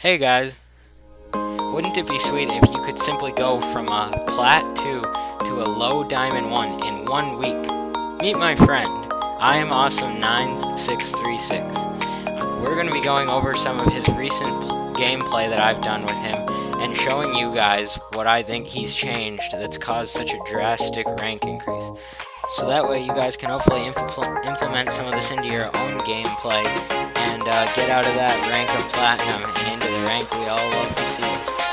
Hey guys, wouldn't it be sweet if you could simply go from a Plat 2 to a low Diamond 1 in 1 week? Meet my friend. I am Awesome9636. We're going to be going over some of his recent gameplay that I've done with him and showing you guys what I think he's changed that's caused such a drastic rank increase. So that way you guys can hopefully implement some of this into your own gameplay and get out of that rank of Platinum and into the rank we all love to see,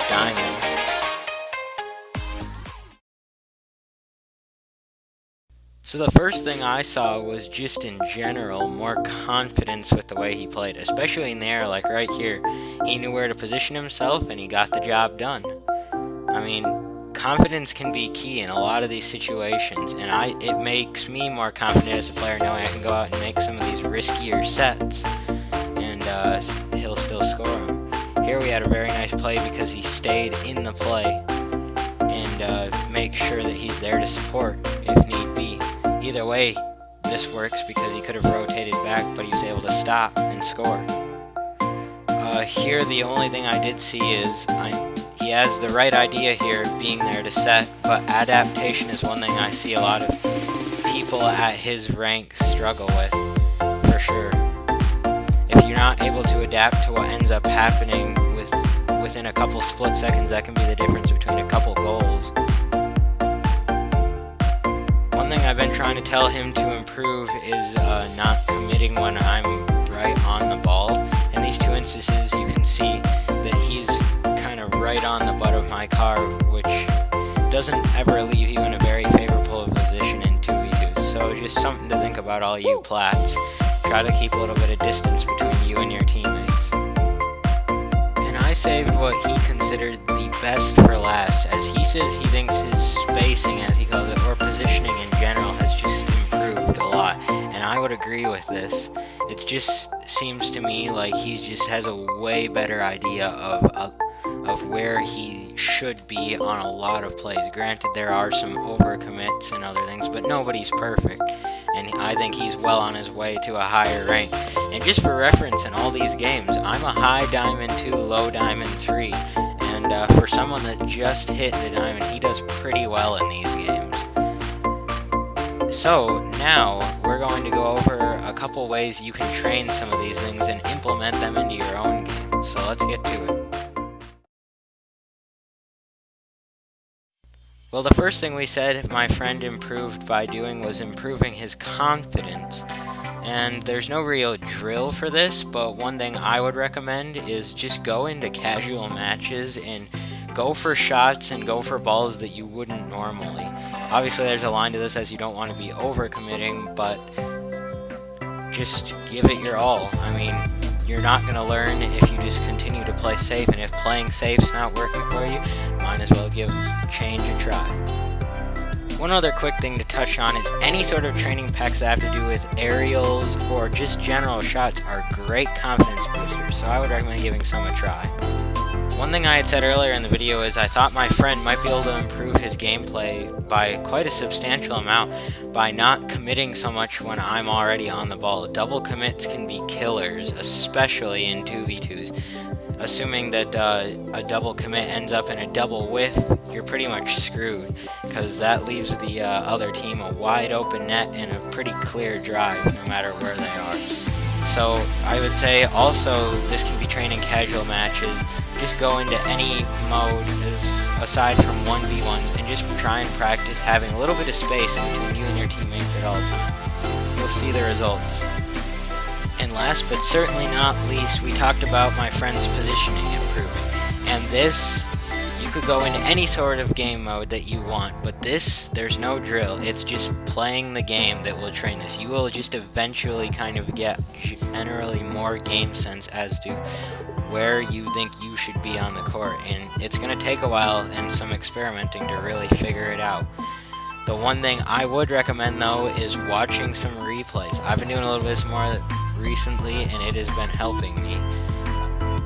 Diamond. So the first thing I saw was just in general more confidence with the way he played, especially in the air, like right here. He knew where to position himself and he got the job done. I mean, confidence can be key in a lot of these situations, and it makes me more confident as a player knowing I can go out and make some of these riskier sets, and he'll still score them. Here we had a very nice play because he stayed in the play and make sure that he's there to support if need be. Either way, this works because he could have rotated back, but he was able to stop and score. Here the only thing I did see is he has the right idea here, being there to set, but adaptation is one thing I see a lot of people at his rank struggle with, for sure. If you're not able to adapt to what ends up happening within a couple split seconds, that can be the difference between a couple goals. One thing I've been trying to tell him to improve is not committing when I'm right on the ball. In these two instances, you can see that he's kind of right on the butt of my car, which doesn't ever leave you in a very favorable position in 2v2. So just something to think about, all you Plats. Try to keep a little bit of distance between you and your teammates. And I saved what he considered the best for last, as he says he thinks his spacing, as he calls it, or positioning in general, has just improved a lot. And I would agree with this. It just seems to me like he just has a way better idea of where he should be on a lot of plays. Granted, there are some overcommits and other things, but nobody's perfect, and I think he's well on his way to a higher rank. And just for reference, in all these games, I'm a high Diamond 2, low Diamond 3, and for someone that just hit the Diamond, he does pretty well in these games. So now we're going to go over a couple ways you can train some of these things and implement them into your own game. So let's get to it. Well, the first thing we said my friend improved by doing was improving his confidence. And there's no real drill for this, but one thing I would recommend is just go into casual matches and go for shots and go for balls that you wouldn't normally. Obviously, there's a line to this, as you don't want to be overcommitting, but just give it your all. I mean, you're not going to learn if you just continue to play safe, and if playing safe's not working for you, might as well give change a try. One other quick thing to touch on is any sort of training packs that have to do with aerials or just general shots are great confidence boosters, so I would recommend giving some a try. One thing I had said earlier in the video is I thought my friend might be able to improve his gameplay by quite a substantial amount by not committing so much when I'm already on the ball. Double commits can be killers, especially in 2v2s. Assuming that a double commit ends up in a double whiff, you're pretty much screwed, because that leaves the other team a wide open net and a pretty clear drive no matter where they are. So I would say also this can be trained in casual matches. Just go into any mode aside from 1v1s and just try and practice having a little bit of space in between you and your teammates at all times. You'll see the results. And last but certainly not least, we talked about my friend's positioning improving. And this, you could go into any sort of game mode that you want, but this, there's no drill. It's just playing the game that will train this. You will just eventually kind of get generally more game sense as to where you think you should be on the court, and it's going to take a while and some experimenting to really figure it out. The one thing I would recommend though is watching some replays. I've been doing a little bit more recently and it has been helping me.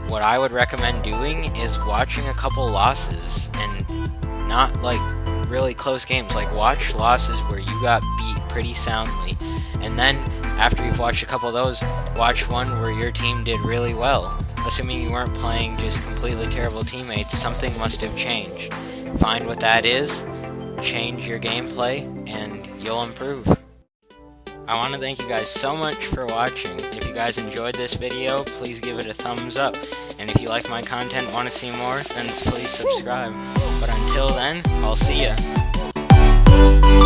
What I would recommend doing is watching a couple losses, and not like really close games, like watch losses where you got beat pretty soundly, and then after you've watched a couple of those, watch one where your team did really well. assuming you weren't playing just completely terrible teammates, something must have changed. Find what that is, change your gameplay, and you'll improve. I want to thank you guys so much for watching. If you guys enjoyed this video, please give it a thumbs up. And if you like my content and want to see more, then please subscribe. But until then, I'll see ya.